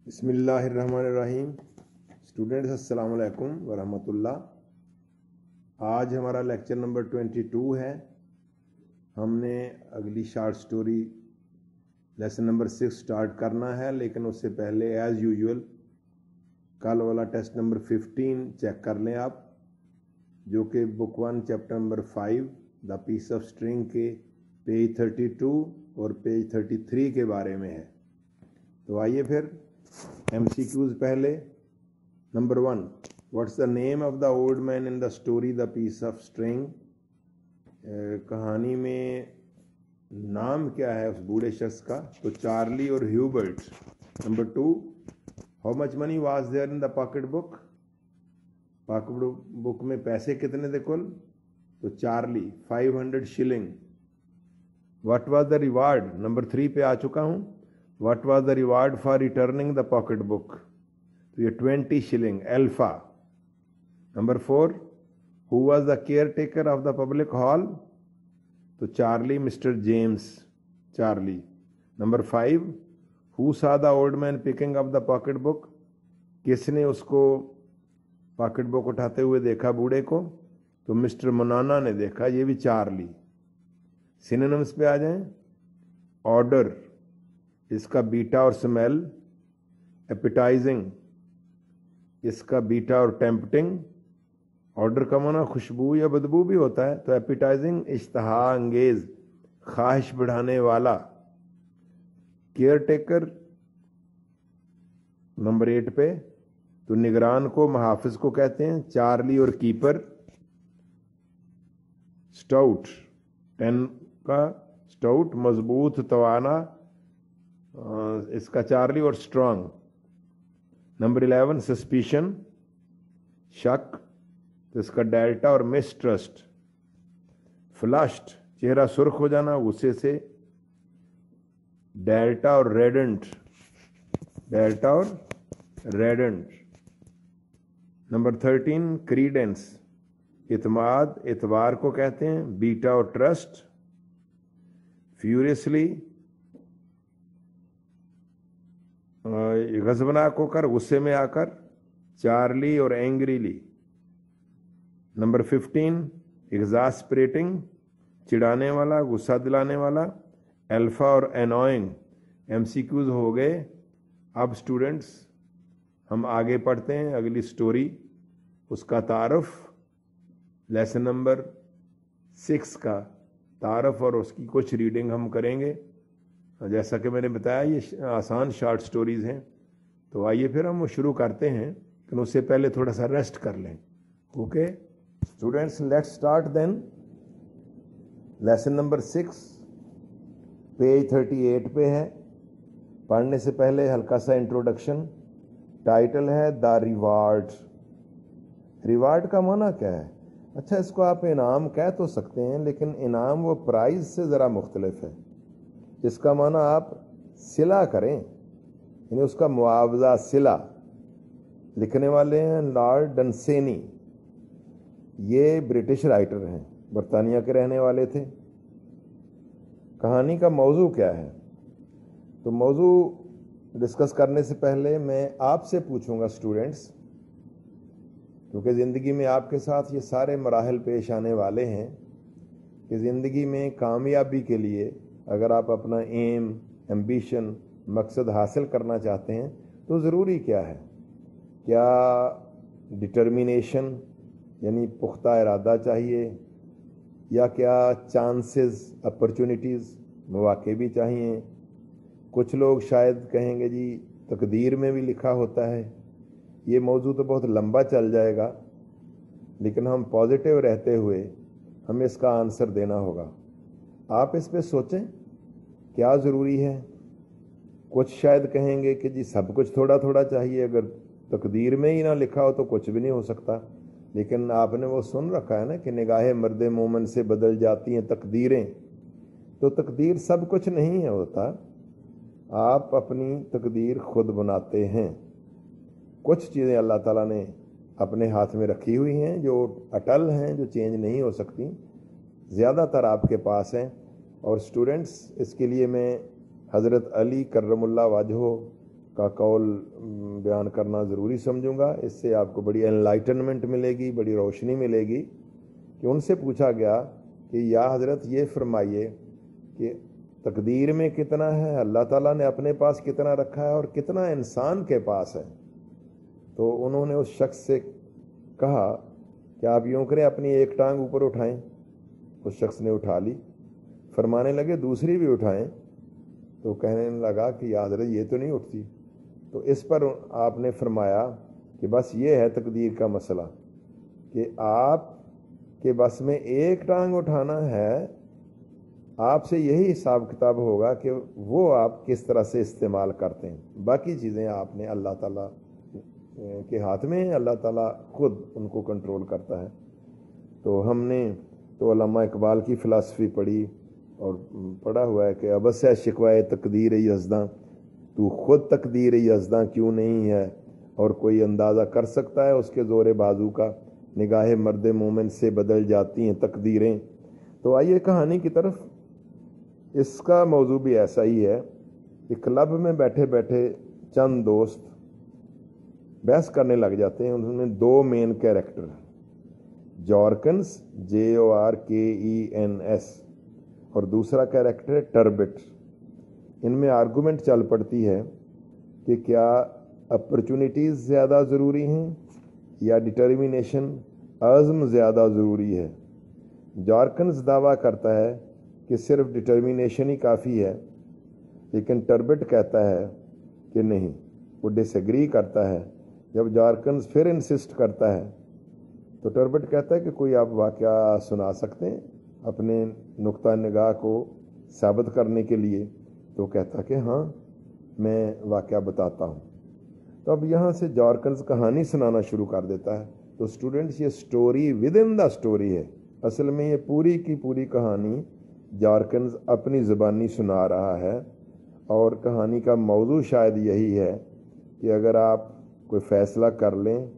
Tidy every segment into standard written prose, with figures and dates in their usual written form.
बिस्मिल्लाहिर्रहमानिर्रहीम। स्टूडेंट्स अस्सलाम वालेकुम वरहमतुल्लाह। आज हमारा लेक्चर नंबर 22 है। हमने अगली short story lesson number 6 start करना है, लेकिन उससे पहले एज़ यूजुअल कल वाला टेस्ट नंबर 15 चेक कर लें आप, जो कि book 1 chapter number 5 the piece of string के पेज 32 और पेज 33 के बारे में है। तो आइए फिर MCQs पहले। Number 1, what's the name of the old man in the story the piece of string. कहानी में नाम क्या है उस बूढ़े शख्स का? तो चार्ली और Hubert. Number 2, how much money was there in the pocket book. Pocket book में पैसे कितने थे कुल? तो Charlie 500 shilling. What was the reward. Number 3 पे आ चुका हूँ। What was the reward for returning the pocket book? तो ये 20 shilling alpha. Number 4, who was the caretaker of the public hall? तो Charlie mister James Charlie. Number 5, who saw the old man picking up the pocket book? किसने उसको pocket book उठाते हुए देखा बूढ़े को? तो मिस्टर मोनाना ने देखा, ये भी चार्ली। सिनोनिम्स पे आ जाएं। ऑर्डर, इसका बीटा और स्मेल। एपिटाइजिंग, इसका बीटा और टेम्पटिंग। ऑर्डर का माना खुशबू या बदबू भी होता है, तो एपिटाइजिंग इश्तहा अंगेज, ख्वाहिश बढ़ाने वाला। केयर टेकर नंबर 8 पे, तो निगरान को मुहाफिज को कहते हैं। चार्ली और कीपर। स्टाउट 10 का स्टाउट मजबूत तवाना, इसका चार्ली और स्ट्रांग। नंबर 11 सस्पिशन शक, तो इसका डेल्टा और मिसट्रस्ट। फ्लश्ड चेहरा सुर्ख हो जाना गुस्से से, डेल्टा और रेडेंट, डेल्टा और रेडेंट। नंबर 13 क्रीडेंस इतमाद, एतबार को कहते हैं। बीटा और ट्रस्ट। फ्यूरियसली गजबनाक होकर, गुस्से में आकर। चार्ली और एंग्रीली। नंबर 15 एग्जास्परेटिंग चिढ़ाने वाला, गुस्सा दिलाने वाला। अल्फा और एनोइंग। MCQs हो गए। अब स्टूडेंट्स हम आगे पढ़ते हैं अगली स्टोरी, उसका तारफ। लेसन नंबर 6 का तारफ और उसकी कुछ रीडिंग हम करेंगे। जैसा कि मैंने बताया ये आसान शॉर्ट स्टोरीज हैं। तो आइए फिर हम वो शुरू करते हैं, लेकिन उससे पहले थोड़ा सा रेस्ट कर लें। Okay students, let's start then. Lesson number 6 page 38 पे है। पढ़ने से पहले हल्का सा इंट्रोडक्शन। टाइटल है द रिवार्ड। रिवार्ड का माना क्या है? अच्छा, इसको आप इनाम कह तो सकते हैं, लेकिन इनाम वो प्राइज से ज़रा मुख्तलिफ है। इसका माना आप सिला करें, यानी उसका मुआवजा सिला। लिखने वाले हैं लॉर्ड डनसेनी। ये ब्रिटिश राइटर हैं, बरतानिया के रहने वाले थे। कहानी का मौजू क्या है? तो मौजू डिस्कस करने से पहले मैं आपसे पूछूंगा स्टूडेंट्स, क्योंकि ज़िंदगी में आपके साथ ये सारे मराहल पेश आने वाले हैं कि ज़िंदगी में कामयाबी के लिए अगर आप अपना एम, एम्बिशन, मकसद हासिल करना चाहते हैं तो ज़रूरी क्या है? क्या डिटर्मिनेशन यानी पुख्ता इरादा चाहिए, या क्या चांसेस, अपॉर्चुनिटीज़, मौके भी चाहिए? कुछ लोग शायद कहेंगे जी तकदीर में भी लिखा होता है। ये मौजू तो बहुत लंबा चल जाएगा, लेकिन हम पॉजिटिव रहते हुए हमें इसका आंसर देना होगा। आप इस पे सोचें क्या ज़रूरी है। कुछ शायद कहेंगे कि जी सब कुछ थोड़ा थोड़ा चाहिए, अगर तकदीर में ही ना लिखा हो तो कुछ भी नहीं हो सकता। लेकिन आपने वो सुन रखा है ना कि निगाहें मर्दे मोमन से बदल जाती हैं तकदीरें। तो तकदीर सब कुछ नहीं है होता, आप अपनी तकदीर खुद बनाते हैं। कुछ चीज़ें अल्लाह ताला ने अपने हाथ में रखी हुई हैं जो अटल हैं, जो चेंज नहीं हो सकती। ज़्यादातर आपके पास हैं। और स्टूडेंट्स, इसके लिए मैं हज़रत अली करमुल्लाह वजहो کا कौल बयान करना ज़रूरी समझूंगा। इससे आपको बड़ी एनलाइटनमेंट मिलेगी, बड़ी रोशनी मिलेगी। कि उनसे पूछा गया कि या हज़रत ये फरमाइए कि तकदीर में कितना है, अल्लाह ताला ने अपने पास कितना रखा है और कितना इंसान के पास है। तो उन्होंने उस शख्स से कहा कि आप यूँ करें, अपनी एक टांग ऊपर उठाएं। उस शख्स ने उठा ली। फरमाने लगे दूसरी भी उठाएं। तो कहने लगा कि या हज़रत ये तो नहीं उठती। तो इस पर आपने फरमाया कि बस ये है तकदीर का मसला कि आप के बस में एक टांग उठाना है, आपसे यही हिसाब किताब होगा कि वो आप किस तरह से इस्तेमाल करते हैं। बाकी चीज़ें आपने अल्लाह ताला के हाथ में है, अल्लाह ताला खुद उनको कंट्रोल करता है। तो हमने तो अल्लामा इकबाल की फ़िलासफ़ी पढ़ी और पढ़ा हुआ है कि अबस्य शिकवाए तकदीर यज़दां, तू खुद तकदीर यज़दां क्यों नहीं है और कोई अंदाज़ा कर सकता है उसके ज़ोर बाजू का। निगाह मर्द मोमिन से बदल जाती हैं तकदीरें। तो आइए कहानी की तरफ। इसका मौजू भी ऐसा ही है कि क्लब में बैठे बैठे चंद दोस्त बहस करने लग जाते हैं। उनमें दो मेन कैरेक्टर, जॉर्कन्स JORKENS और दूसरा कैरेक्टर है टर्बिट। इनमें आर्गूमेंट चल पड़ती है कि क्या अपॉर्चुनिटीज़ ज़्यादा ज़रूरी हैं या डिटर्मिनेशन अज़्म ज़्यादा ज़रूरी है। जॉर्कन्स दावा करता है कि सिर्फ डिटर्मिनेशन ही काफ़ी है, लेकिन टर्बिट कहता है कि नहीं, वो डिसएग्री करता है। जब जॉर्कन्स फिर इंसिस्ट करता है तो टर्बिट कहता है कि कोई आप वाक़या सुना सकते हैं अपने नुक्ता निगाह को साबित करने के लिए। तो कहता कि हाँ, मैं वाक़या बताता हूँ। तो अब यहाँ से जॉर्कन्स कहानी सुनाना शुरू कर देता है। तो स्टूडेंट्स, ये story with in the story है। असल में ये पूरी की पूरी कहानी जॉर्कन्स अपनी ज़ुबानी सुना रहा है और कहानी का मौजू शायद यही है कि अगर आप कोई फ़ैसला कर लें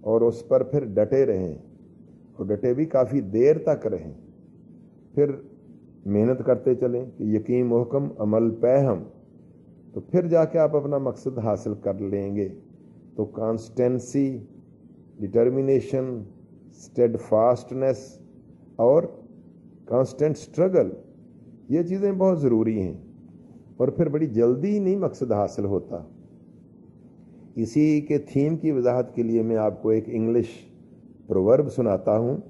और उस पर फिर डटे रहें और डटे भी काफ़ी देर तक रहें, फिर मेहनत करते चलें कि यकीन मुहकम अमल पैहम, तो फिर जाके आप अपना मकसद हासिल कर लेंगे। तो कॉन्स्टेंसी, डिटर्मिनेशन, स्टेडफास्टनेस और कांस्टेंट स्ट्रगल, ये चीज़ें बहुत ज़रूरी हैं और फिर बड़ी जल्दी नहीं मकसद हासिल होता। इसी के थीम की वजाहत के लिए मैं आपको एक इंग्लिश प्रोवर्ब सुनाता हूँ।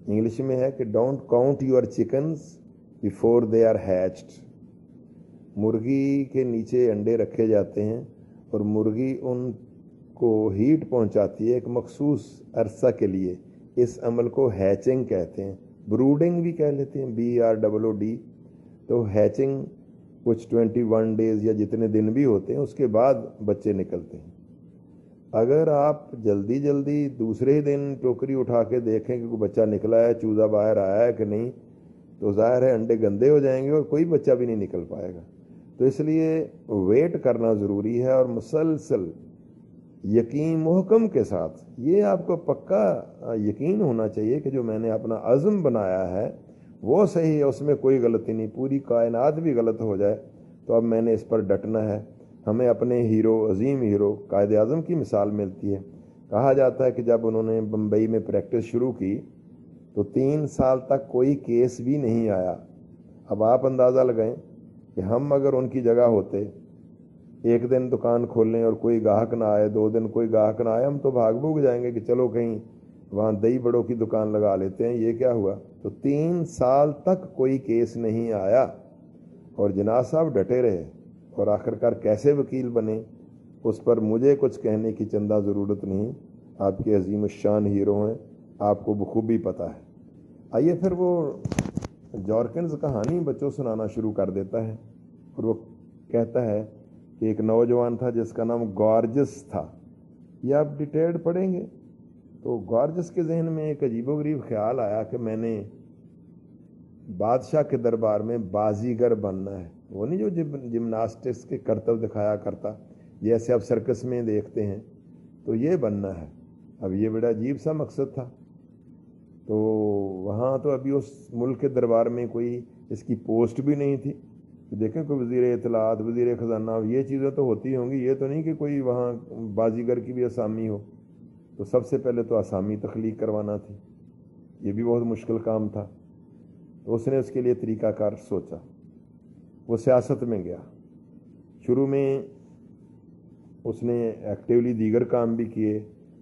इंग्लिश में है कि don't count your chickens before they are hatched. मुर्गी के नीचे अंडे रखे जाते हैं और मुर्गी उनको हीट पहुंचाती है एक मखसूस अरसा के लिए। इस अमल को हैचिंग कहते हैं, ब्रूडिंग भी कह लेते हैं, BROOD। तो हैचिंग कुछ 21 डेज़ या जितने दिन भी होते हैं उसके बाद बच्चे निकलते हैं। अगर आप जल्दी जल्दी दूसरे ही दिन टोकरी उठा के देखें कि कोई बच्चा निकला है, चूज़ा बाहर आया है कि नहीं, तो ज़ाहिर है अंडे गंदे हो जाएंगे और कोई बच्चा भी नहीं निकल पाएगा। तो इसलिए वेट करना ज़रूरी है और मुसलसल यकीन मुहकम के साथ, ये आपको पक्का यकीन होना चाहिए कि जो मैंने अपना अज़्म बनाया है वो सही है, उसमें कोई गलती नहीं। पूरी कायनात भी गलत हो जाए तो अब मैंने इस पर डटना है। हमें अपने हीरो, अजीम हीरो कायद आज़म की मिसाल मिलती है। कहा जाता है कि जब उन्होंने बम्बई में प्रैक्टिस शुरू की तो 3 साल तक कोई केस भी नहीं आया। अब आप अंदाज़ा लगाएं कि हम अगर उनकी जगह होते, एक दिन दुकान खोलें और कोई ग्राहक ना आए, 2 दिन कोई ग्राहक ना आए, हम तो भाग भूग जाएंगे कि चलो कहीं वहाँ दही बड़ों की दुकान लगा लेते हैं। ये क्या हुआ? तो 3 साल तक कोई केस नहीं आया और जनाब साहब डटे रहे और आखिरकार कैसे वकील बने, उस पर मुझे कुछ कहने की चंदा ज़रूरत नहीं। आपके अजीम शान हीरो हैं, आपको बखूबी पता है। आइए फिर वो जॉर्कन्स कहानी बच्चों सुनाना शुरू कर देता है और वो कहता है कि एक नौजवान था जिसका नाम गॉर्जस था। ये आप डिटेल्ड पढ़ेंगे तो गॉर्जस के जहन में एक अजीबोगरीब ख्याल आया कि मैंने बादशाह के दरबार में बाजीगर बनना है। वो नहीं जो जिम्नास्टिक्स के करतब दिखाया करता, जैसे आप सर्कस में देखते हैं, तो ये बनना है। अब ये बड़ा अजीब सा मकसद था। तो वहाँ तो अभी उस मुल्क के दरबार में कोई इसकी पोस्ट भी नहीं थी। دیکھیں کوئی وزیر اطلاعات، وزیر خزانہ، یہ چیزیں تو ہوتی ہوں گی، یہ تو نہیں کہ کوئی وہاں بازیگر کی بھی اسامی ہو. تو سب سے پہلے تو اسامی تخلیق کروانا تھی، یہ بھی بہت مشکل کام تھا. تو اس نے اس کے لیے طریقہ کار سوچا، وہ سیاست میں گیا. شروع میں اس نے ایکٹیولی دیگر کام بھی کیے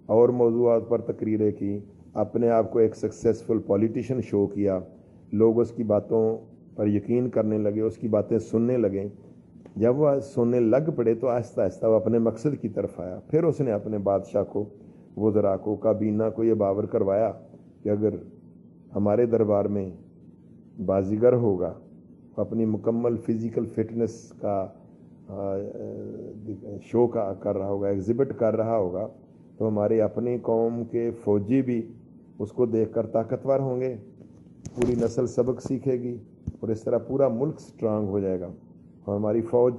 اور موضوعات پر تقریریں کی، اپنے آپ کو ایک سکسیسفل پولیٹیشین شو کیا. لوگ اس کی باتوں پر یقین کرنے لگے، اس کی باتیں سننے لگے. جب وہ سننے لگ پڑے تو آہستہ آہستہ وہ اپنے مقصد کی طرف آیا. پھر اس نے اپنے بادشاہ کو، وزراء کو، کابینہ کو یہ باور کروایا کہ اگر ہمارے دربار میں بازیگر ہوگا، اپنی مکمل فزیکل فٹنس کا شو کر رہا ہوگا، ایگزبٹ کر رہا ہوگا، تو ہمارے اپنی قوم کے فوجی بھی اس کو دیکھ کر طاقتور ہوں گے، پوری نسل سبق سیکھے گی، اور اس طرح پورا ملک سٹرانگ ہو جائے گا، اور ہماری فوج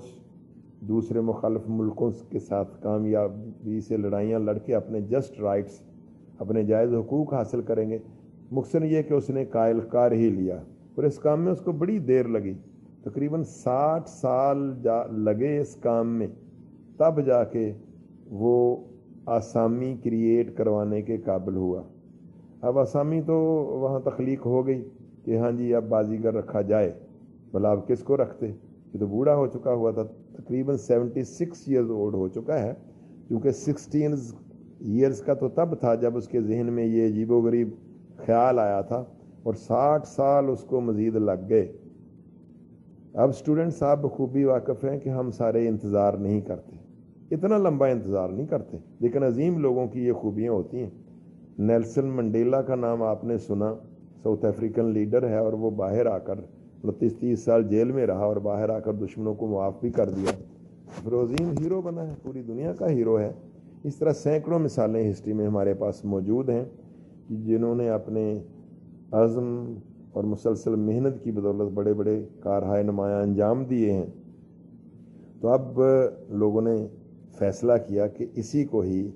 دوسرے مخالف ملکوں کے ساتھ کامیابی سے لڑائیاں لڑ کے اپنے جسٹ رائٹس، اپنے جائز حقوق حاصل کریں گے. مقصد یہ کہ اس نے قائل کار ہی لیا، اور اس کام میں اس کو بڑی دیر لگی، تقریباً 60 سال لگے اس کام میں، تب جا کے وہ آسامی کریٹ کروانے کے قابل ہوا. اب آسامی تو وہاں تخلیق ہو گئی کہ ہاں جی اب بازیگر رکھا جائے. بھلا اب کس کو رکھتے؟ یہ تو بوڑھا ہو چکا ہوا تھا، تقریباً 76 ایئرز اولڈ ہو چکا ہے. کیونکہ 16 ایئرز کا تو تب تھا جب اس کے ذہن میں یہ عجیب و غریب خیال آیا تھا، اور 60 سال اس کو مزید لگ گئے. اب سٹوڈنٹس آپ بخوبی واقف ہیں کہ ہم سارے انتظار نہیں کرتے، اتنا لمبا انتظار نہیں کرتے، لیکن عظیم لوگوں کی یہ خوبیاں ہوتی ہیں. نیلسن منڈیلا کا نام آپ نے سنا، ساؤتھ افریقن لیڈر ہے، اور وہ باہر آ کر 30 سال جیل میں رہا اور باہر آ کر دشمنوں کو معاف بھی کر دیا، پھر عظیم ہیرو بنا ہے، پوری دنیا کا ہیرو ہے. اس طرح سینکڑوں مثالیں ہسٹری میں ہمارے پاس موجود ہیں جنہوں نے اپنے عزم اور مسلسل محنت کی بدولت بڑے بڑے کارہائے نمایاں انجام دیے ہیں. تو اب لوگوں نے فیصلہ کیا کہ اسی کو ہی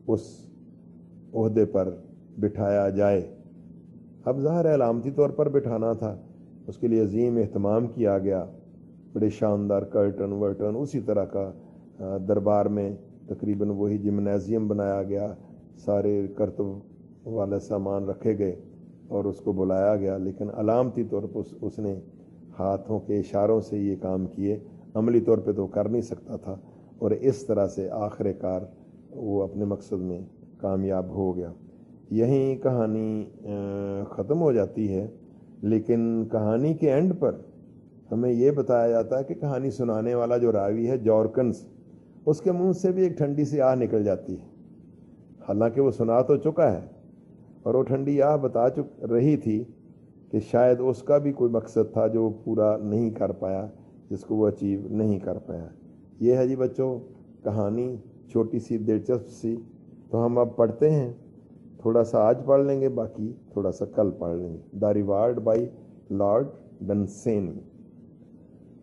اس عہدے پر بٹھایا جائے. اب ظاہر ہے علامتی طور پر بٹھانا تھا، اس کے لیے عظیم اہتمام کیا گیا، بڑے شاندار کرٹن ورٹن، اسی طرح کا دربار میں تقریباً وہی جمنازیم بنایا گیا، سارے کرتب والے سامان رکھے گئے اور اس کو بلایا گیا. لیکن علامتی طور پر اس نے ہاتھوں کے اشاروں سے یہ کام کیے، عملی طور پہ تو کر نہیں سکتا تھا، اور اس طرح سے آخر کار وہ اپنے مقصد میں کامیاب ہو گیا. یہیں کہانی ختم ہو جاتی ہے، لیکن کہانی کے اینڈ پر ہمیں یہ بتایا جاتا ہے کہ کہانی سنانے والا جو راوی ہے جارکنس، اس کے منہ سے بھی ایک ٹھنڈی سی آہ نکل جاتی ہے. حالانکہ وہ سنا تو چکا ہے، اور وہ ٹھنڈی آہ بتا رہی تھی کہ شاید اس کا بھی کوئی مقصد تھا جو پورا نہیں کر پایا، جس کو وہ اچیو نہیں کر پایا. یہ ہے جی بچوں کہانی، چھوٹی سی دلچسپ سی. تو ہم اب پڑھتے ہیں، تھوڑا سا آج پڑھ لیں گے، باقی تھوڑا سا کل پڑھ لیں گے. The reward by Lord Dunsany.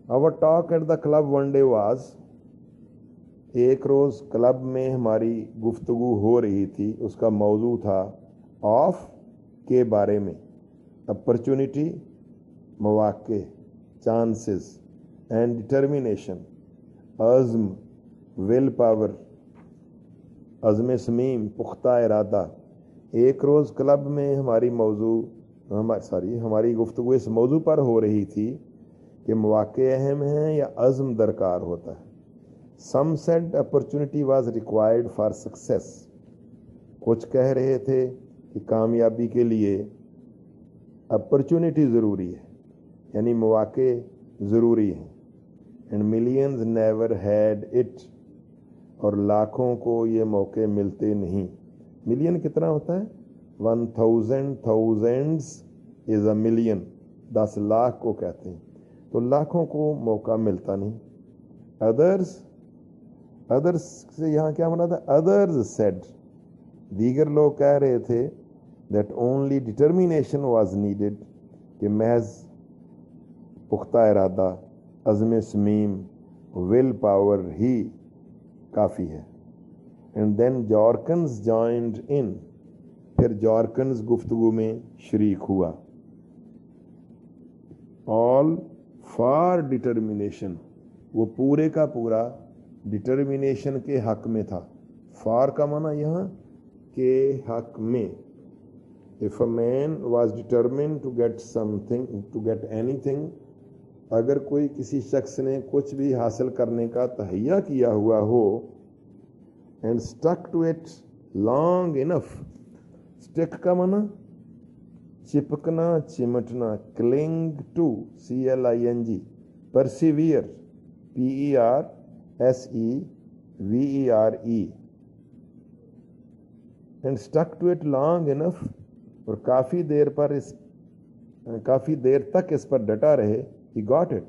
Our talk at the club one day was، ایک روز کلب میں ہماری گفتگو ہو رہی تھی، اس کا موضوع تھا آف کے بارے میں، اپرچونٹی مواقع، چانسز، اینڈ ڈٹرمینیشن، عزم، ول پاور، عزم صمیم، پختہ ارادہ. ایک روز کلب میں ہماری گفتگو اس موضوع پر ہو رہی تھی کہ مواقع اہم ہیں یا عزم درکار ہوتا ہے. Some said opportunity was required for success. کچھ کہہ رہے تھے کہ کامیابی کے لیے اپرچونٹی ضروری ہے، یعنی مواقع ضروری ہیں. And millions never had it. اور لاکھوں کو یہ موقع ملتے نہیں. ملین کتنا ہوتا ہے؟ 1000 thousands is a million. 10 lakh کو کہتے ہیں. تو لاکھوں کو موقع ملتا نہیں. ادرس سے یہاں کیا مراد ہے؟ ادرز سیڈ، دیگر لوگ کہہ رہے تھے that only determination was needed، کہ محض پختہ ارادہ، عزم صمیم، ول پاور ہی کافی ہے. and then جارکنز joined in، پھر جارکنز گفتگو میں شریک ہوا. all फॉर डिटर्मिनेशन, वो पूरे का पूरा डिटर्मिनेशन के हक में था। फॉर का माना यहाँ के हक में। If a man was determine to get something, to get anything, अगर कोई किसी शख्स ने कुछ भी हासिल करने का तहैया किया हुआ हो, and stuck to it long enough, stick का माना चिपकना, चिमटना, cling to, CLING, persevere, PERSEVERE, and stuck to it long enough, और काफ़ी देर तक इस पर डटा रहे, he got it,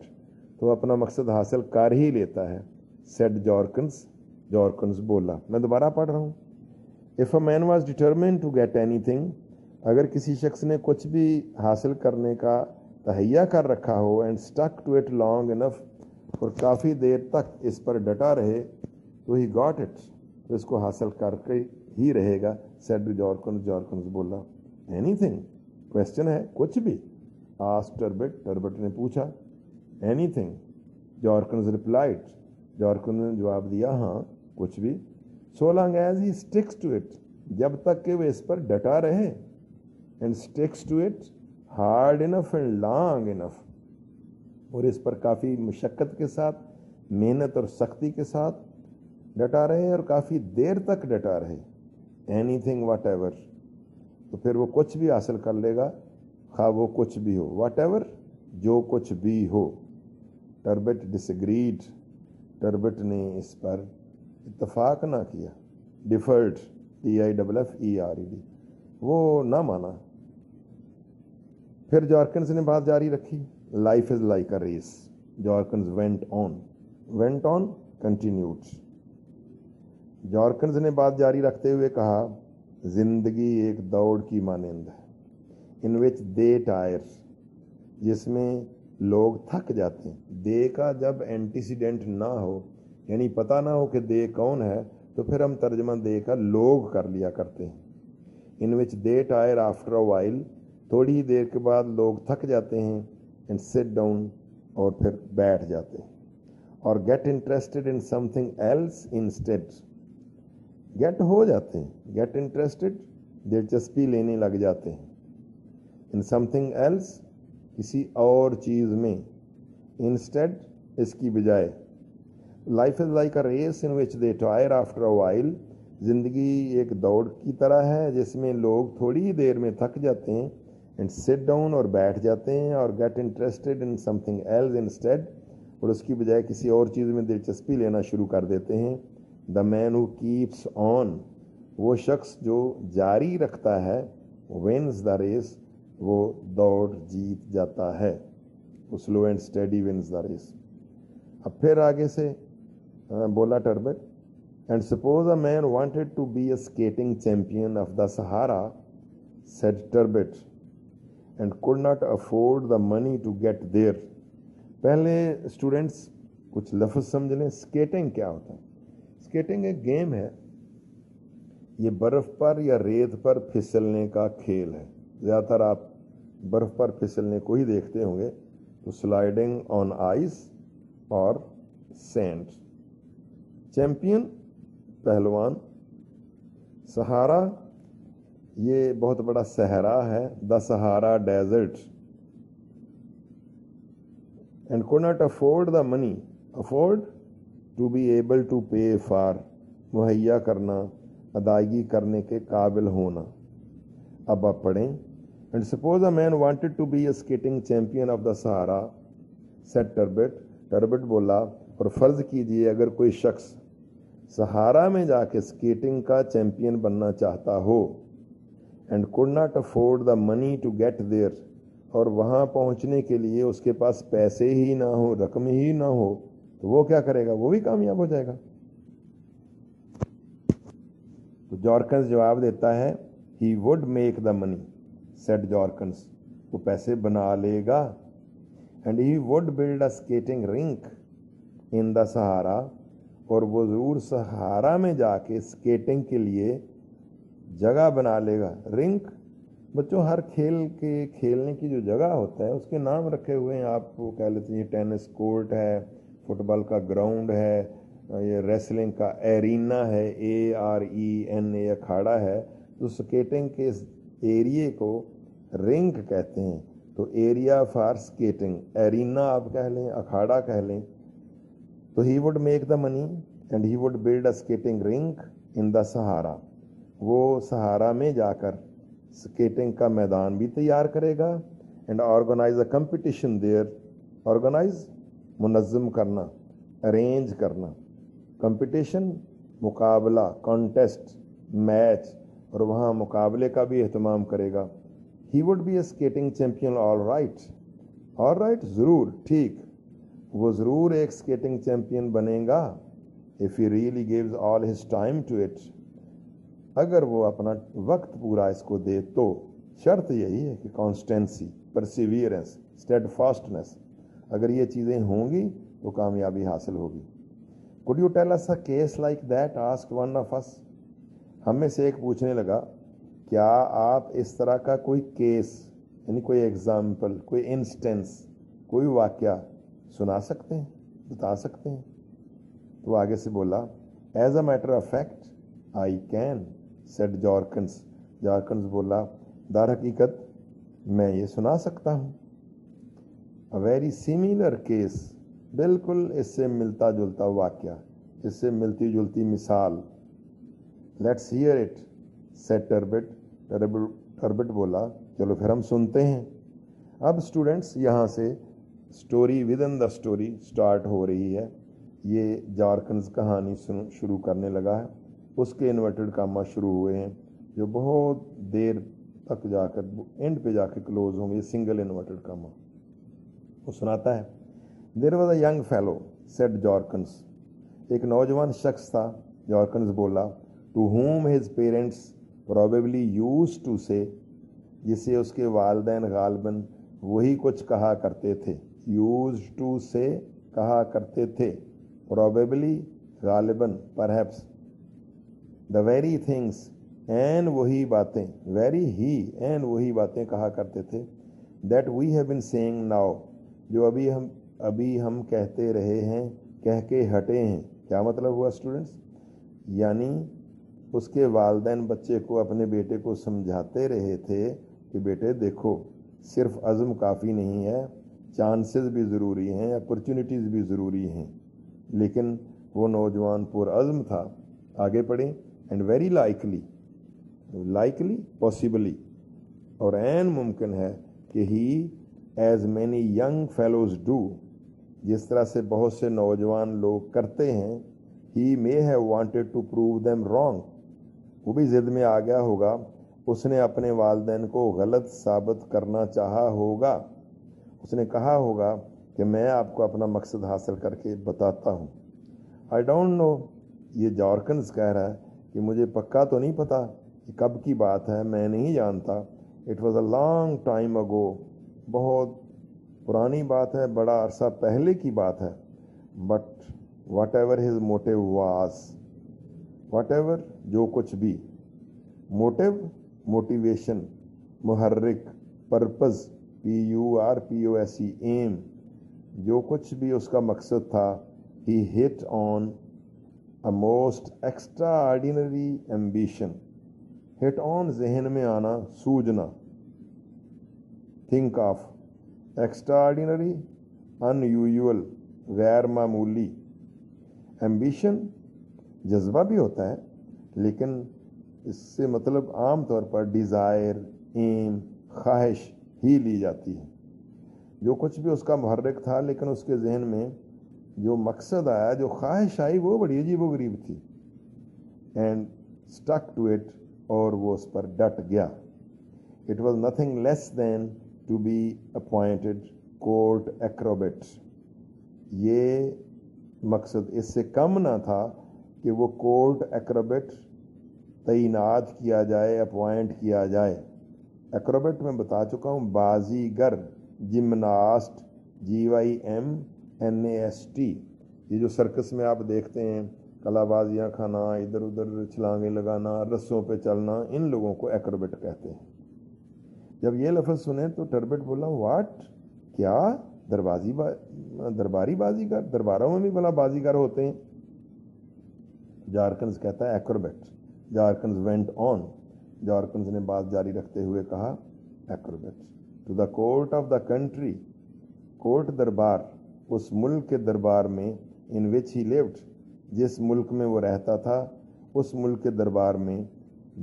तो अपना मकसद हासिल कर ही लेता है। said जॉर्कन्स बोला। मैं दोबारा पढ़ रहा हूँ। If a man was determine to get anything, अगर किसी शख्स ने कुछ भी हासिल करने का तहैया कर रखा हो, and stuck to it long enough, और काफ़ी देर तक इस पर डटा रहे, तो ही गॉट इट, तो इसको हासिल करके ही रहेगा। सेड जॉर्कन्स बोला। एनीथिंग, क्वेश्चन है कुछ भी। आस्क्ड टर्बट ने पूछा। एनीथिंग, जॉर्कन्स रिप्लाइड, जॉर्कन ने जवाब दिया हाँ कुछ भी। So long as he sticks to it, जब तक कि वे इस पर डटा रहे, and sticks to it hard enough and long enough, और इस पर काफ़ी मुशक्क़त के साथ, मेहनत और सख्ती के साथ डटा रहे, और काफ़ी देर तक डटा रहे। एनीथिंग वट एवर, तो फिर वो कुछ भी हासिल कर लेगा, खा वो कुछ भी हो। वट एवर, जो कुछ भी हो। टर्बट डिसएग्रीड, टर्बट ने इस पर इत्तफाक ना किया। डिफर्ड, DIFFERED, वो ना माना। फिर जॉर्कन्स ने बात जारी रखी। Life is like a race, Jorkens went on continued. Jorkens ने बात जारी रखते हुए कहा, जिंदगी एक दौड़ की मानंद है, इन विच दे टायर, जिसमें लोग थक जाते हैं। दे का जब एंटीसीडेंट ना हो, यानी पता ना हो कि दे कौन है, तो फिर हम तर्जमा दे का लोग कर लिया करते हैं। इन which they tire after a while, थोड़ी ही देर के बाद लोग थक जाते हैं, एंड सिट डाउन, और फिर बैठ जाते हैं। और get interested in something else instead, get हो जाते हैं, गेट इंटरेस्टेड, दिलचस्पी लेने लग जाते हैं। इन समथिंग एल्स, किसी और चीज़ में, इंस्टेड, इसकी बजाय। Life is like a race in which they tire after a while, ज़िंदगी एक दौड़ की तरह है जिसमें लोग थोड़ी ही देर में थक जाते हैं, एंड सिट डाउन, और बैठ जाते हैं, और get interested in something else instead, और उसकी बजाय किसी और चीज़ में दिलचस्पी लेना शुरू कर देते हैं। The man who keeps on, वो शख्स जो जारी रखता है, विन्स द रेस, वो दौड़ जीत जाता है। वो slow and steady wins the race. अब फिर आगे से बोला Terbut, and suppose a man wanted to be a skating champion of the Sahara, said Terbut, and could not afford the money to get there. पहले students कुछ लफ्ज़ समझ लें। स्केटिंग क्या होता है? स्केटिंग एक गेम है, ये बर्फ़ पर या रेत पर फिसलने का खेल है। ज़्यादातर आप बर्फ़ पर फिसलने को ही देखते होंगे, तो स्लाइडिंग ऑन आइस और सैंड। चैंपियन, पहलवान। सहारा, ये बहुत बड़ा सहरा है, the Sahara desert. And could not afford the money, afford, to be able to pay for, मुहैया करना, अदायगी करने के काबिल होना। अब आप पढ़ें। And suppose a man wanted to be a skating champion of the Sahara, said Terbut, Terbut बोला, और फ़र्ज़ कीजिए अगर कोई शख्स सहारा में जाके स्केटिंग का चैंपियन बनना चाहता हो, and could not afford the money to get there, और वहाँ पहुँचने के लिए उसके पास पैसे ही ना हो, रकम ही ना हो, तो वो क्या करेगा? वो भी कामयाब हो जाएगा। तो जॉर्कन्स जवाब देता है, he would make the money, said Jorkens, वो पैसे बना लेगा। And he would build a skating rink in the Sahara, और वो ज़रूर सहारा में जाके स्केटिंग के लिए जगह बना लेगा। रिंक बच्चों हर खेल के खेलने की जो जगह होता है उसके नाम रखे हुए हैं, आप वो कह लेते हैं टेनिस कोर्ट है, फुटबॉल का ग्राउंड है, ये रेसलिंग का एरीना है, ARENA अखाड़ा है। तो स्केटिंग के इस एरिए को रिंक कहते हैं, तो एरिया फॉर स्केटिंग, एरीना आप कह लें, अखाड़ा कह लें। तो he would make the money and he would build a skating rink in the Sahara, वो सहारा में जाकर स्केटिंग का मैदान भी तैयार करेगा and organise a competition there, organise मुनज़्ज़म करना, अरेंज करना, कंपटीशन मुकाबला, कॉन्टेस्ट, मैच, और वहाँ मुकाबले का भी एहतमाम करेगा। He would be a skating champion, all right, ज़रूर, ठीक, वो ज़रूर एक स्केटिंग चैम्पियन बनेगा if he really gives all his time to it, अगर वो अपना वक्त पूरा इसको दे तो। शर्त यही है कि कॉन्स्टेंसी, परसिवियरेंस, स्टेडफास्टनेस, अगर ये चीज़ें होंगी तो कामयाबी हासिल होगी। Could you tell us a case like that, asked one of us. हम में से एक पूछने लगा, क्या आप इस तरह का कोई केस, यानी कोई एग्जाम्पल, कोई इंस्टेंस, कोई वाकया सुना सकते हैं, बता सकते हैं? तो आगे से बोला, as a matter of fact I can, said Jorkens. Jorkens बोला, दर हकीकत मैं ये सुना सकता हूँ। अ वेरी सिमिलर केस, बिल्कुल इससे मिलता जुलता वाकया, इससे मिलती जुलती मिसाल। Let's hear it, said Terbut. Terbut बोला, चलो फिर हम सुनते हैं। अब स्टूडेंट्स यहाँ से story with in the story start हो रही है। ये जॉर्कन्स कहानी शुरू करने लगा है, उसके इन्वर्टेड कामा शुरू हुए हैं जो बहुत देर तक जाकर एंड पे जाकर क्लोज होंगे, सिंगल इन्वर्टेड कामा। वो सुनाता है, there was a young fellow, said Jorkens. एक नौजवान शख्स था, जॉर्कन्स बोला, to whom his parents probably used to say, जिसे उसके वालिदैन गालिबन वही कुछ कहा करते थे। used to say, कहा करते थे, probably गालिबन, perhaps, the very things, and वही बातें, very ही, and वही बातें कहा करते थे, that we have been saying now, जो अभी हम कहते रहे हैं, कह के हटे हैं। क्या मतलब हुआ स्टूडेंट्स? यानी उसके वालिदैन बच्चे को, अपने बेटे को समझाते रहे थे कि बेटे देखो, सिर्फ अज़्म काफ़ी नहीं है, चांसेस भी ज़रूरी हैं, अपॉर्चुनिटीज़ भी ज़रूरी हैं। लेकिन वो नौजवान पुरअज़्म था। आगे पढ़ें, एंड वेरी लाइकली, पॉसिबली, और एन मुमकिन है कि he as many young fellows do, जिस तरह से बहुत से नौजवान लोग करते हैं, he may have wanted to prove them wrong, वो भी ज़िद में आ गया होगा, उसने अपने वालिदैन को गलत साबित करना चाहा होगा। उसने कहा होगा कि मैं आपको अपना मकसद हासिल करके बताता हूँ। आई डोंट नो, ये जॉर्कन्स कह रहा है कि मुझे पक्का तो नहीं पता कि कब की बात है, मैं नहीं जानता। It was a long time ago, बहुत पुरानी बात है, बड़ा अरसा पहले की बात है। But whatever his motive was, whatever, जो कुछ भी, मोटिव, मोटिवेशन, मुहर्रिक, पर्पस, PURPOSE, एम, जो कुछ भी उसका मकसद था, he hit on a most extraordinary ambition. Hit on, जहन में आना, सूझना, think of, extraordinary, unusual, गैर मामूली, एम्बिशन जज्बा भी होता है, लेकिन इससे मतलब आम तौर पर डिज़ायर, एम, ख्वाहिश ही ली जाती है। जो कुछ भी उसका मुहर्रिक था, लेकिन उसके जहन में जो मकसद आया, जो ख्वाहिश आई, वो बड़ी अजीब व गरीब थी। एंड स्टक टू इट, और वो उस पर डट गया। It was nothing less than to be appointed court acrobat. ये मकसद इससे कम ना था कि वो कोर्ट एक्रोबेट तैनात किया जाए, अपॉइंट किया जाए। एक्रोबेट में बता चुका हूँ, बाजीगर, जिम्नास्ट, GYMNAST। ये जो सर्कस में आप देखते हैं, कलाबाजियाँ खाना, इधर उधर छलांगे लगाना, रस्सों पे चलना, इन लोगों को एक्रोबेट कहते हैं। جب یہ لفظ سنے تو ٹربٹ بولا واٹ، کیا درباری بازیگر، درباروں میں بھی بلا بازیگر ہوتے ہیں؟ جارکنز کہتا ہے ایکروبیٹ. جارکنز وینٹ آن، جارکنز نے بات جاری رکھتے ہوئے کہا acrobat. To the court of the country, court دربار، اس ملک کے دربار میں، ان وچ ہی لیوڈ، جس ملک میں وہ رہتا تھا، اس ملک کے دربار میں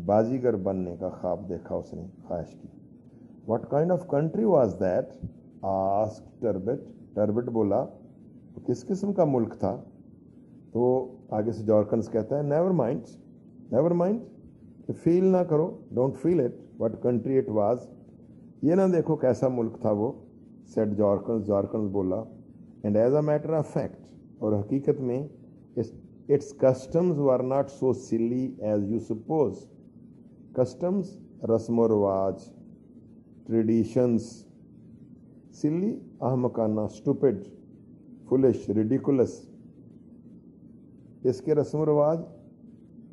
بازیگر بننے کا خواب دیکھا اس نے، خواہش کی. What kind of country was that asked Terbut. Terbut بولا کس قسم کا ملک تھا؟ تو آگے سے جارکنز کہتا ہے never mind, never mind, fail نہ کرو، don't fail it, what country it was, یہ نہ دیکھو کیسا ملک تھا وہ. سیٹ جارکنز، جارکنز بولا and as a matter of fact, اور حقیقت میں it's customs were not so silly as you suppose. Customs رسم و رواج، ٹریڈیشنز، سلی احمقانہ، اسٹوپڈ، فلش، ریڈیکولس، اس کے رسم و رواج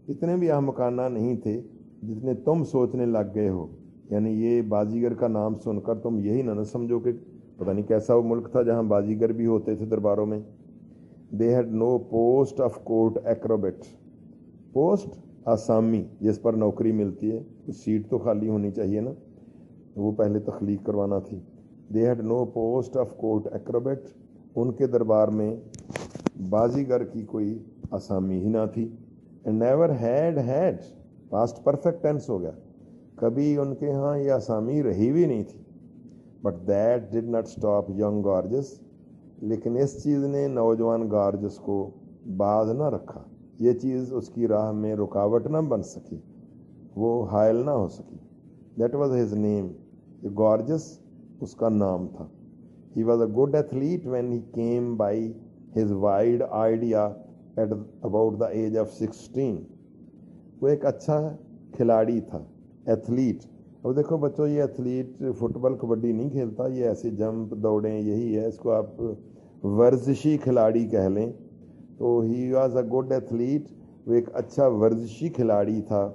اتنے بھی احمقانہ نہیں تھے جتنے تم سوچنے لگ گئے ہو. یعنی یہ بازیگر کا نام سن کر تم یہی نہ سمجھو کہ پتہ نہیں کیسا وہ ملک تھا جہاں بازیگر بھی ہوتے تھے درباروں میں. They had no post of court acrobat. Post آسامی جس پر نوکری ملتی ہے، سیٹ تو خالی ہونی چاہیے نا، وہ پہلے تخلیق کروانا تھی. They had no post of court acrobat, ان کے دربار میں بازیگر کی کوئی آسامی ہی نہ تھی. And never had past perfect tense ہو گیا، کبھی ان کے ہاں یہ آسامی رہی بھی نہیں تھی. But that did not stop young گارجس، لیکن اس چیز نے نوجوان گارجس کو باز نہ رکھا، یہ چیز اس کی راہ میں رکاوٹ نہ بن سکی، وہ حائل نہ ہو سکی. دیٹ واز ہز نیم، یہ گارجس اس کا نام تھا. He was a good athlete when he came by his wide idea at about the age of 16. وہ ایک اچھا کھلاڑی تھا، ایتھلیٹ. اب دیکھو بچوں، یہ ایتھلیٹ فٹ بال کبڈی نہیں کھیلتا، یہ ایسے جمپ دوڑیں یہی ہے، اس کو آپ ورزشی کھلاڑی کہہ لیں. تو ہی واز اے گڈ ایتھلیٹ، وہ ایک اچھا ورزشی کھلاڑی تھا.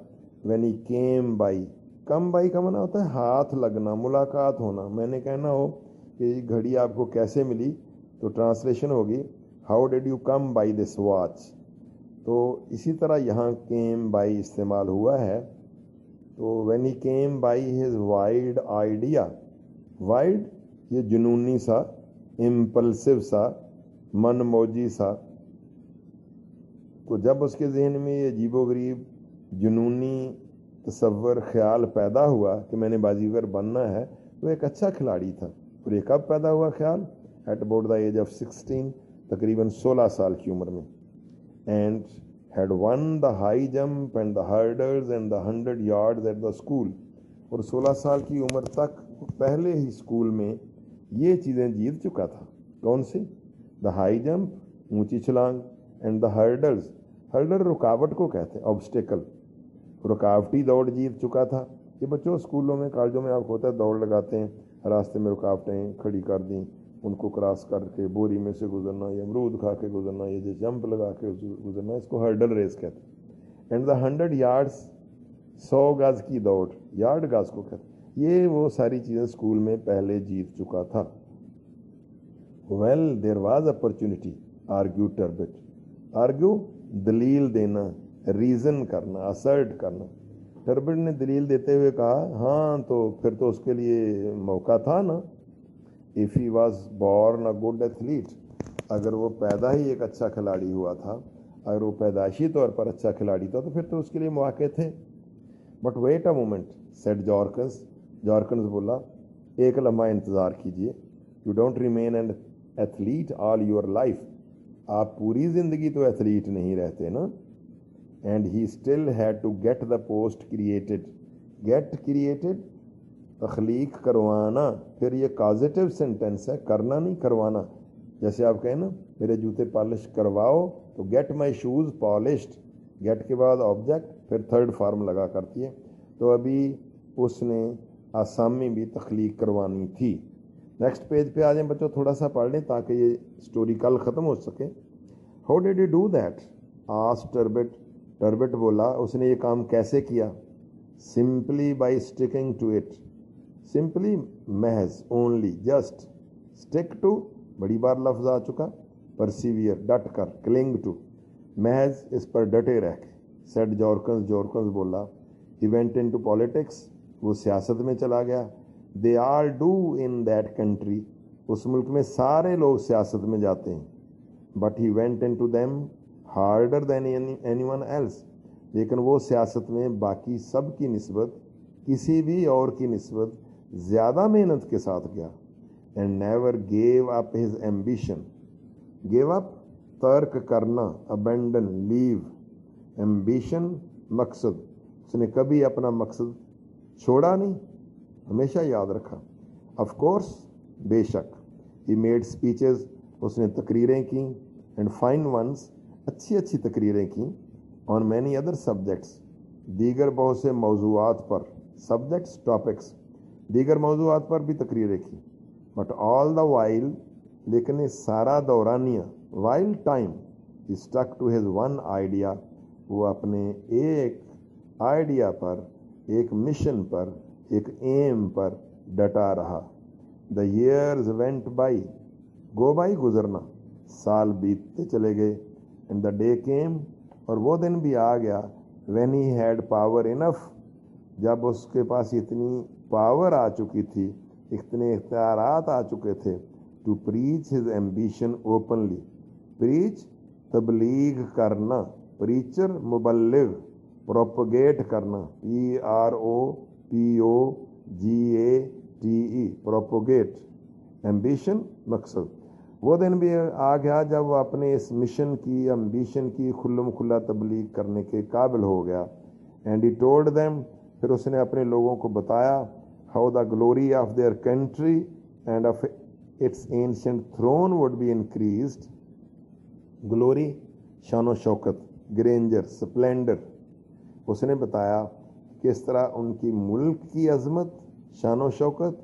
When he came by, come by کا معنی ہوتا ہے ہاتھ لگنا، ملاقات ہونا. میں نے کہنا ہو کہ یہ گھڑی آپ کو کیسے ملی تو ٹرانسلیشن ہوگی how did you come by this watch. تو اسی طرح یہاں کیم بائی استعمال ہوا ہے. تو when he came by his wide idea, wide یہ جنونی سا، امپلسو سا، من موجی سا. تو جب اس کے ذہن میں یہ عجیب و غریب جنونی تصور خیال پیدا ہوا کہ میں نے بازیگر بننا ہے، وہ ایک اچھا کھلاڑی تھا. اور یہ کب پیدا ہوا خیال؟ At about the age of 16، تقریباً 16 سال کی عمر میں. And had won the high jump and the hurdles and the 100 yards at the school. اور 16 سال کی عمر تک پہلے ہی اسکول میں یہ چیزیں جیت چکا تھا. کون سی؟ دا ہائی جمپ، اونچی چھلانگ، اینڈ دا ہرڈلز، ہرڈل رکاوٹ کو کہتے ہیں، آبسٹیکل، رکاوٹی دوڑ جیت چکا تھا. یہ بچوں اسکولوں میں کالجوں میں آپ کو ہوتا ہے دوڑ لگاتے ہیں، راستے میں رکاوٹیں کھڑی کر دیں، ان کو کراس کر کے بوری میں سے گزرنا، یا امرود کھا کے گزرنا، یہ جو جمپ لگا کے گزرنا، اس کو ہرڈل ریس کہتے ہیں. اینڈ دا 100 یارڈس، 100 گز کی دوڑ، یارڈ گز کو کہتے ہیں. یہ وہ ساری چیزیں اسکول میں پہلے جیت چکا تھا. Well there was opportunity, argued Terbut. Argue دلیل دینا، ریزن کرنا، اسرٹ کرنا. ٹربٹ نے دلیل دیتے ہوئے کہا ہاں تو پھر تو اس کے لیے موقع تھا نا. if he was born a good athlete، اگر وہ پیدا ہی ایک اچھا کھلاڑی ہوا تھا، اگر وہ پیدائشی طور پر اچھا کھلاڑی تھا تو پھر تو اس کے لیے مواقع تھے. But wait a moment said Jorkens, جارکنز بولا ایک لمحہ انتظار کیجئے. You don't remain an athlete all your life, آپ پوری زندگی تو ایتھلیٹ نہیں رہتے نا. And he still had to get the post created. Get created, تخلیق کروانا. پھر یہ کازیٹیو سینٹینس ہے، کرنا نہیں کروانا. جیسے آپ کہیں نا میرے جوتے پالش کرواؤ تو get my shoes polished, get کے بعد آبجیکٹ پھر تھرڈ فارم لگا کرتی ہے. تو ابھی اس نے آسامی بھی تخلیق کروانی تھی. نیکسٹ پیج پہ آ جائیں بچوں، تھوڑا سا پڑھ لیں تاکہ یہ سٹوری کل ختم ہو سکے. How did you do that asked Terbut. Terbut بولا اس نے یہ کام کیسے کیا؟ Simply by sticking to it. Simply महज, ओनली, जस्ट, स्टिक टू, बड़ी बार लफ्ज आ चुका, परसिवियर, डट कर, क्लिंग टू, महज इस पर डटे रह के, सेड जॉर्कन्स, जॉर्कन्स बोला, ही वेंट इनटू पॉलिटिक्स, वो सियासत में चला गया, they are do in that country, उस मुल्क में सारे लोग सियासत में जाते हैं, but he went into them harder than anyone else, लेकिन वो सियासत में बाकी सब की निस्बत, किसी भी और की निस्बत ज़्यादा मेहनत के साथ गया, and never gave up his ambition, gave up तर्क करना, अबेंडन, लीव, एम्बिशन मकसद, उसने कभी अपना मकसद छोड़ा नहीं, हमेशा याद रखा। ऑफ कोर्स, बेशक, ही मेड स्पीचेस, उसने तकरीरें की, एंड फाइन वंस, अच्छी अच्छी तकरीरें की, ऑन मैनी अदर सब्जेक्ट्स, दीगर बहुत से मौजूआत पर, सब्जेक्ट्स, टॉपिक्स, दीगर मौजूआत पर भी तकरीरें की, बट ऑल द वाइल, लेकिन इस सारा दौरानिया, while time, he stuck to his one idea, वो अपने एक आइडिया पर, एक मिशन पर, एक एम पर डटा रहा। The years went by, go by, गुजरना, साल बीतते चले गए, एंड द डे केम, और वो दिन भी आ गया, when he had power enough, जब उसके पास इतनी पावर आ चुकी थी, इतने इख्तियारात आ चुके थे, to preach his ambition openly, preach तबलीग करना, प्रीचर मुबल्लिग, प्रोपगेट करना, PROPOGATE, प्रोपोगेट, एम्बिशन मकसद, वो दिन भी आ गया जब वो अपने इस मिशन की, एम्बिशन की खुल्लम खुल्ला तबलीग करने के काबिल हो गया। एंड ही टोल्ड देम, फिर उसने अपने लोगों को बताया, how the glory of their country and of its ancient throne would be increased, glory शान व शौकत, ग्रेंजर, स्प्लेंडर, उसने बताया किस तरह उनकी मुल्क की अजमत, शान व शौकत,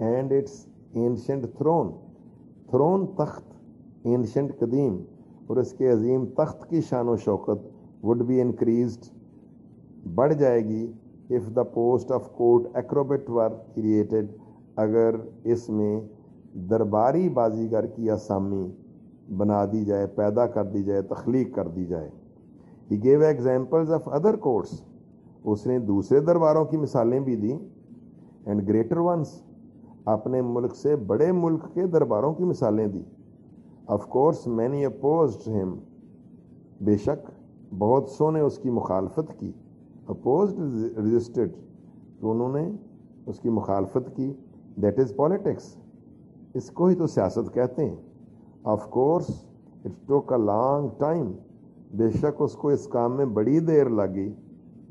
and its ancient throne, throne तख्त, एंशिएंट कदीम, और इसके अजीम तख्त की शान व शौकत, वुड बी इंक्रीज्ड, बढ़ जाएगी, if the post of court Acrobat were created, अगर इसमें दरबारी बाजीगर की असामी बना दी जाए, पैदा कर दी जाए, तख्लीक कर दी जाए। He gave examples of other courts, उसने दूसरे दरबारों की मिसालें भी दी, एंड ग्रेटर वंस, अपने मुल्क से बड़े मुल्क के दरबारों की मिसालें दी। Of course many opposed him, बेशक बहुत सौ ने उसकी मुखालफत की, अपोज्ड, रेजिस्टेड, तो उन्होंने उसकी मुखालफत की, दैट इज़ पॉलिटिक्स, इसको ही तो सियासत कहते हैं। Of course it took a long time, बेशक उसको इस काम में बड़ी देर लगी,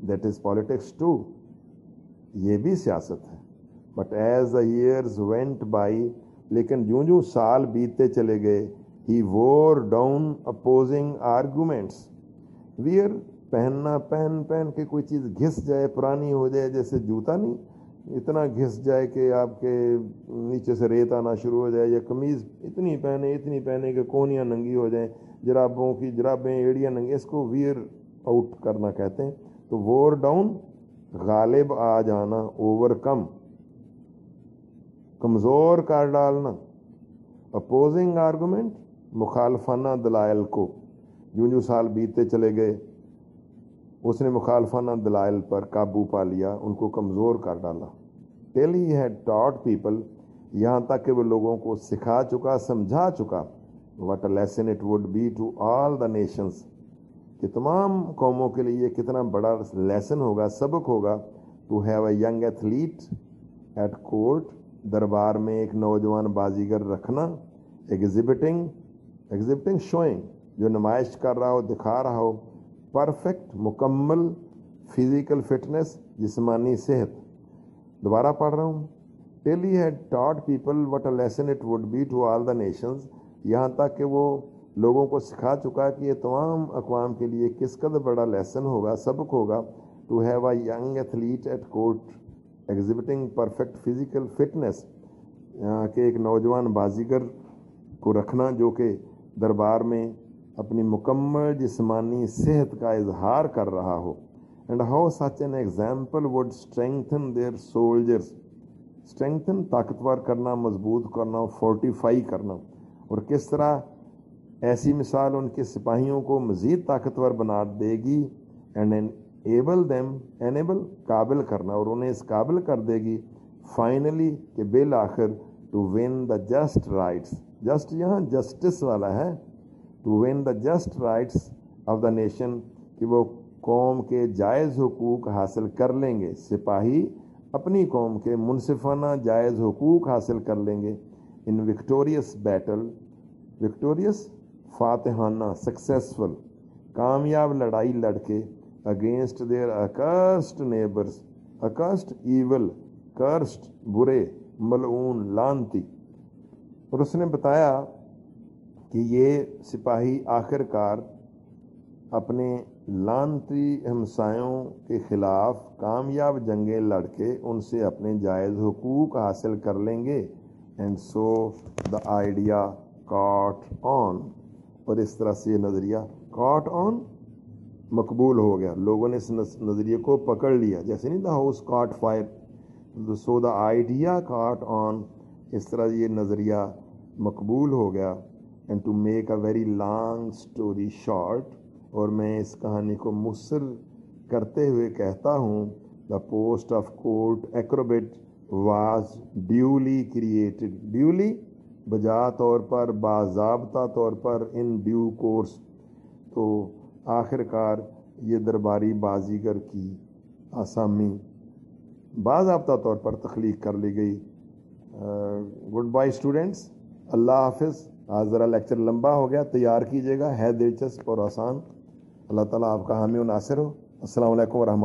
दैट इज़ पॉलिटिक्स टू, ये भी सियासत है। But as the years went by, लेकिन यूं यूं साल बीतते चले गए, ही वोर डाउन अपोजिंग आर्गूमेंट्स, वियर, पहनना, पहन पहन के कोई चीज़ घिस जाए, पुरानी हो जाए, जैसे जूता नहीं इतना घिस जाए कि आपके नीचे से रेत आना शुरू हो जाए, या कमीज़ इतनी पहने कि कोहनियाँ नंगी हो जाएं, जराबों की जराबें एड़ियाँ नंगी, इसको वियर आउट करना कहते हैं। तो वोर डाउन, गालिब आ जाना, ओवरकम, कमज़ोर कर डालना, अपोजिंग आर्गूमेंट, मुखालफाना दलाइल को, यूं यूं साल बीतते चले गए, उसने मुखालफाना दलाइल पर काबू पा लिया, उनको कमज़ोर कर डाला। Till he had taught people, यहाँ तक कि वो लोगों को सिखा चुका, समझा चुका, what a lesson it would be to all the nations, कि तमाम कौमों के लिए कितना बड़ा लेसन होगा, सबक होगा, to have a young athlete at court, दरबार में एक नौजवान बाजीगर रखना, एग्जिबिटिंग शोइंग, जो नुमाइश कर रहा हो, दिखा रहा हो, परफेक्ट, मुकम्मल, फिजिकल फिटनेस, जिस्मानी सेहत। दोबारा पढ़ रहा हूँ, till he had taught people what a lesson it would be to all the nations, यहाँ तक कि वो लोगों को सिखा चुका कि ये तमाम अक़वाम के लिए किस कदर बड़ा लेसन होगा, सबक होगा, to have a young athlete at court exhibiting perfect physical fitness, के एक नौजवान बाजीगर को रखना जो कि दरबार में अपनी मुकम्मल जिस्मानी सेहत का इजहार कर रहा हो, and how such an example would strengthen their soldiers, strengthen ताकतवर करना, मजबूत करना, फोर्टिफाई करना। और किस तरह ऐसी मिसाल उनके सिपाहियों को मज़ीद ताकतवर बना देगी। एंड एनेबल देम, एनेबल काबिल करना, और उन्हें इस काबिल कर देगी फाइनली के बिल आखिर to win the just rights, just यहाँ जस्टिस वाला है, to win the just rights of the nation, कि वो कौम के जायज़ हुकूक हासिल कर लेंगे। सिपाही अपनी कौम के मुनसिफाना जायज़ हुकूक हासिल कर लेंगे। इन विक्टोरियस बैटल, विक्टोरियस फातिहाना, सक्सेसफुल कामयाब लड़ाई लड़के, against their accursed neighbours, accursed evil, cursed बुरे, मलऊन लानती। और उसने बताया कि ये सिपाही आखिरकार अपने लानती हमसायों के ख़िलाफ़ कामयाब जंगें लड़के उनसे अपने जायज़ हुकूक हासिल कर लेंगे। And so the idea caught on, और इस तरह से ये नज़रिया कॉट ऑन, मकबूल हो गया, लोगों ने इस नज़रिए को पकड़ लिया। जैसे नहीं the house caught fire, so the idea caught on, इस तरह ये नज़रिया मकबूल हो गया। And to make a very long story short, और मैं इस कहानी को मुख्तसर करते हुए कहता हूँ, the post of court Acrobat was duly created, duly बजा तौर पर, बाज़ाब्ता तौर पर, इन ड्यू कोर्स, तो आखिरकार ये दरबारी बाजीगर की आसामी बाज़ाब्ता तौर पर तख्लीक कर ली गई। गुड बाय स्टूडेंट्स, अल्लाह हाफिज़। आज ज़रा लेक्चर लंबा हो गया, तैयार कीजिएगा, है दिलचस्प और आसान। अल्लाह ताला आपका हामी व नासिर हो। अस्सलाम वालेकुम व रहमतुल्लाह।